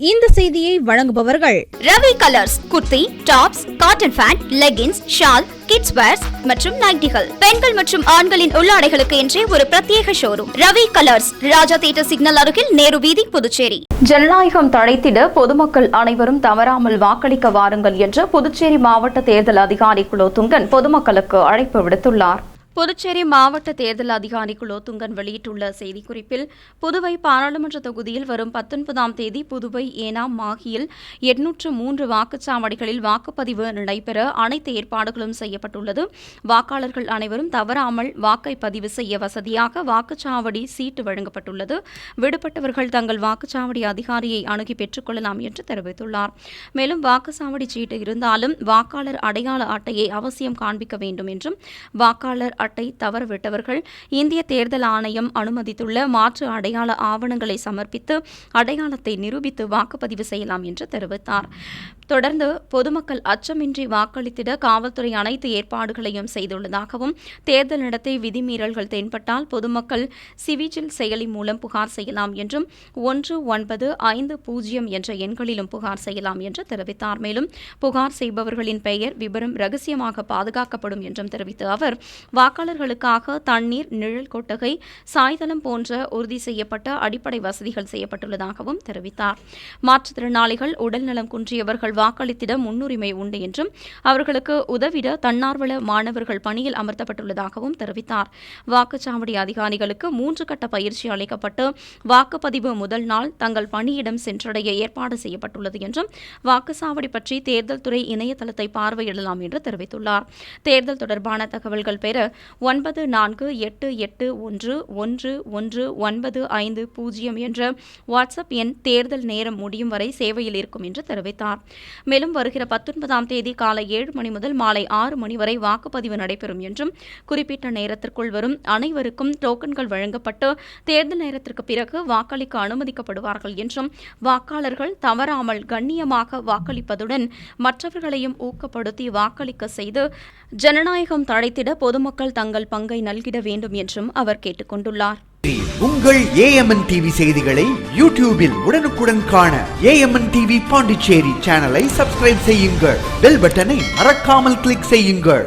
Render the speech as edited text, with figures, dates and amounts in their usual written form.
இந்த செய்தியை வழங்குபவர்கள் Ravi Colours. Kurti, tops, cotton pant, leggings, shawl, kids wears மற்றும் நைட்டிகள், பெண்கள் மற்றும் ஆண்களின் உள்ளாடைகளுக்கு என்றே ஒரு பிரத்யேக showroom. Ravi Colours, Raja theatre signal அருகில், நேரு வீதி, புதுச்சேரி. ஜனநாயகம் தழைத்திட பொதுமக்கள் அனைவரும் தவறாமல் வாக்களிக்க வாருங்கள் என்று புதுச்சேரி மாவட்ட தேர்தல் அதிகாரி குலோத்துங்கன் பொதுமக்களுக்கு அழைப்பு விடுத்துள்ளார். புதுச்சேரி மாவட்ட தேர்தல் அதிகாரி குலோத்துங்கன் வெளியிட்டுள்ள செய்திக்குறிப்பில், புதுவை பாராளுமன்ற தொகுதியில் வரும் 19ஆம் தேதி புதுவை, ஏனாம், மாஹியில் 803 வாக்குச்சாவடிகளில் வாக்குப்பதிவு நடைபெற அனைத்து ஏற்பாடுகளும் செய்யப்பட்டுள்ளது. வாக்காளர்கள் அனைவரும் தவறாமல் வாக்கை பதிவு செய்ய வசதியாக வாக்குச்சாவடி சீட்டு வழங்கப்பட்டுள்ளது. விடுபட்டவர்கள் தங்கள் வாக்குச்சாவடி அதிகாரியை அணுகி பெற்றுக் கொள்ளலாம் என்று தெரிவித்துள்ளார். மேலும் வாக்குச்சாவடி சீட்டு இருந்தாலும் வாக்காளர் அடையாள அட்டையை அவசியம் காண்பிக்க வேண்டும் என்றும், வாக்காளர் அட்டை தவறவிட்டவர்கள் இந்திய தேர்தல் ஆணையம் அனுமதித்துள்ள மாற்று அடையாள ஆவணங்களை சமர்ப்பித்து அடையாளத்தை நிரூபித்து வாக்குப்பதிவு செய்யலாம் என்று தெரிவித்தார். தொடர்ந்து பொதுமக்கள் அச்சமின்றி வாக்களித்திட காவல்துறை அனைத்து ஏற்பாடுகளையும் செய்துள்ளதாகவும், தேர்தல் நடத்தை விதிமீறல்கள் தென்பட்டால் பொதுமக்கள் சிவிஜில் செயலி மூலம் புகார் செய்யலாம் என்றும், 1950 என்ற எண்களிலும் புகார் செய்யலாம் என்று தெரிவித்தார். மேலும் புகார் செய்பவர்களின் பெயர் விபரம் ரகசியமாக பாதுகாக்கப்படும் என்றும் தெரிவித்த அவர், வாக்காளர்களுக்காக தண்ணீர், நிழல் கொட்டகை, சாய்தளம் போன்ற உறுதி செய்யப்பட்ட அடிப்படை வசதிகள் செய்யப்பட்டுள்ளதாகவும் தெரிவித்தார். மாற்றுத்திறனாளிகள், உடல்நலம் குன்றியவர்கள் வாக்களித்திட முன்னுரிமை உண்டு என்றும், அவர்களுக்கு உதவிட தன்னார்வல மாணவர்கள் பணியில் அமர்த்தப்பட்டுள்ளதாகவும் தெரிவித்தார். வாக்குச்சாவடி அதிகாரிகளுக்கு 3 கட்ட பயிற்சி அளிக்கப்பட்டு வாக்குப்பதிவு முதல் நாள் தங்கள் பணியிடம் சென்றடைய ஏற்பாடு செய்யப்பட்டுள்ளது என்றும், வாக்குச்சாவடி பற்றி தேர்தல் துறை இணையதளத்தை பார்வையிடலாம் என்று தெரிவித்துள்ளார். தேர்தல் தொடர்பான தகவல்கள் பெற 9488111950 என்ற வாட்ஸ்அப் எண் தேர்தல் நேரம் முடியும் வரை சேவையில் இருக்கும் என்று தெரிவித்தார். மேலும் வருகிற 19ஆம் தேதி காலை 7 மணி முதல் மாலை 6 மணி வரை வாக்குப்பதிவு நடைபெறும் என்றும், குறிப்பிட்ட நேரத்திற்குள் வரும் அனைவருக்கும் டோக்கன்கள் வழங்கப்பட்டு தேர்தல் நேரத்திற்கு பிறகு வாக்களிக்க அனுமதிக்கப்படுவார்கள் என்றும், வாக்காளர்கள் தவறாமல் கண்ணியமாக வாக்களிப்பதுடன் மற்றவர்களையும் ஊக்கப்படுத்தி வாக்களிக்க செய்து ஜனநாயகம் தழைத்திட பொதுமக்கள் தங்கள் பங்கை நல்கிட வேண்டும் என்றும் அவர் கேட்டுக் கொண்டுள்ளார். உங்கள் AMN TV செய்திகளை யூடியூபில் உடனுக்குடன் காண AMN TV பாண்டிச்சேரி சேனலை சப்ஸ்கிரைப் செய்யுங்கள். பெல் பட்டனை மறக்காமல் கிளிக் செய்யுங்கள்.